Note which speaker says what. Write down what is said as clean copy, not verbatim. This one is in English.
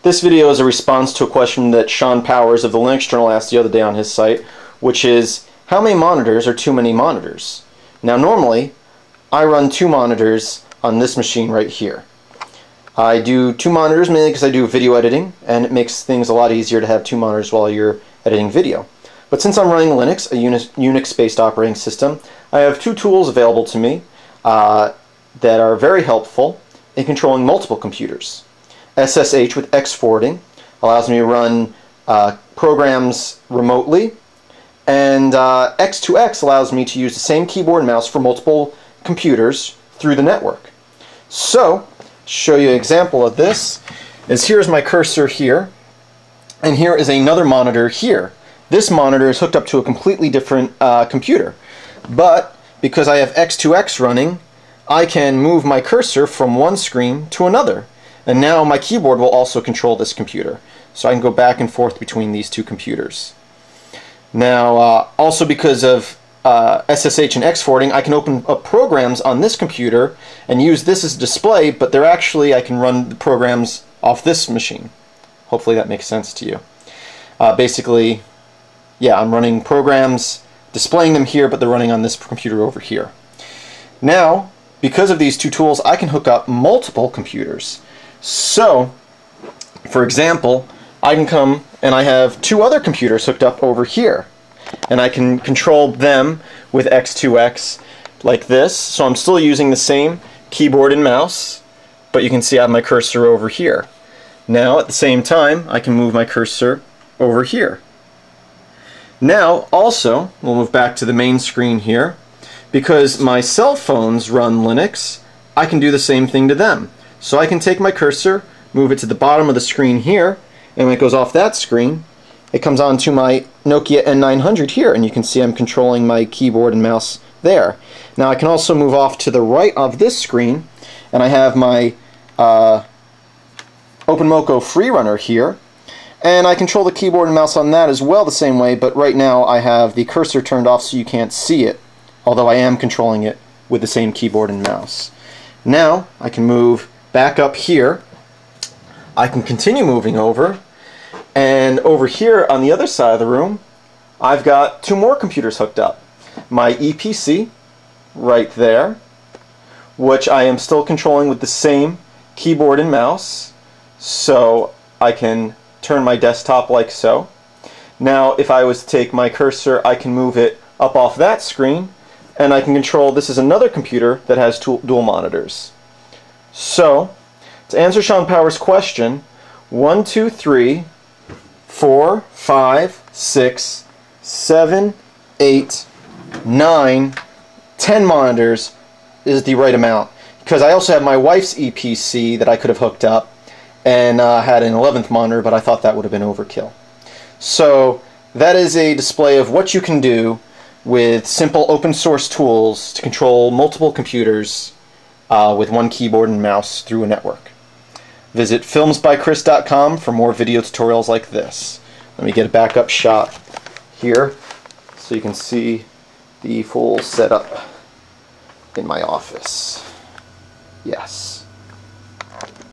Speaker 1: This video is a response to a question that Sean Powers of the Linux Journal asked the other day on his site, which is, how many monitors are too many monitors? Now normally, I run 2 monitors on this machine right here. I do 2 monitors mainly because I do video editing, and it makes things a lot easier to have 2 monitors while you're editing video. But since I'm running Linux, a Unix-based operating system, I have 2 tools available to me that are very helpful in controlling multiple computers. SSH with X forwarding allows me to run programs remotely, and X2X allows me to use the same keyboard and mouse for multiple computers through the network. So, to show you an example of this, here's my cursor here, and here is another monitor here. This monitor is hooked up to a completely different computer, but because I have X2X running, I can move my cursor from one screen to another. And now my keyboard will also control this computer. So I can go back and forth between these 2 computers. Now, also because of SSH and X forwarding, I can open up programs on this computer and use this as a display, but they're actually, I can run the programs off this machine. Hopefully that makes sense to you. Basically, yeah, I'm running programs, displaying them here, but they're running on this computer over here. Now, because of these 2 tools, I can hook up multiple computers. So, for example, I can come and I have 2 other computers hooked up over here, and I can control them with X2X like this. So I'm still using the same keyboard and mouse, but you can see I have my cursor over here. Now, at the same time, I can move my cursor over here. Now, also, we'll move back to the main screen here. Because my cell phones run Linux, I can do the same thing to them. So I can take my cursor, move it to the bottom of the screen here, and when it goes off that screen, it comes onto my Nokia N900 here, and you can see I'm controlling my keyboard and mouse there. Now I can also move off to the right of this screen, and I have my OpenMoko FreeRunner here, and I control the keyboard and mouse on that as well the same way, but right now I have the cursor turned off so you can't see it, although I am controlling it with the same keyboard and mouse. Now I can move back up here. I can continue moving over, and over here on the other side of the room I've got 2 more computers hooked up. My EPC right there, which I am still controlling with the same keyboard and mouse, so I can turn my desktop like so. Now if I was to take my cursor, I can move it up off that screen, and I can control, this is another computer that has dual monitors. So, to answer Sean Powers' question, 1, 2, 3, 4, 5, 6, 7, 8, 9, 10 monitors is the right amount. Because I also have my wife's EPC that I could have hooked up and had an 11th monitor, but I thought that would have been overkill. So, that is a display of what you can do with simple open source tools to control multiple computers with one keyboard and mouse through a network. Visit filmsbychris.com for more video tutorials like this. Let me get a backup shot here so you can see the full setup in my office. Yes.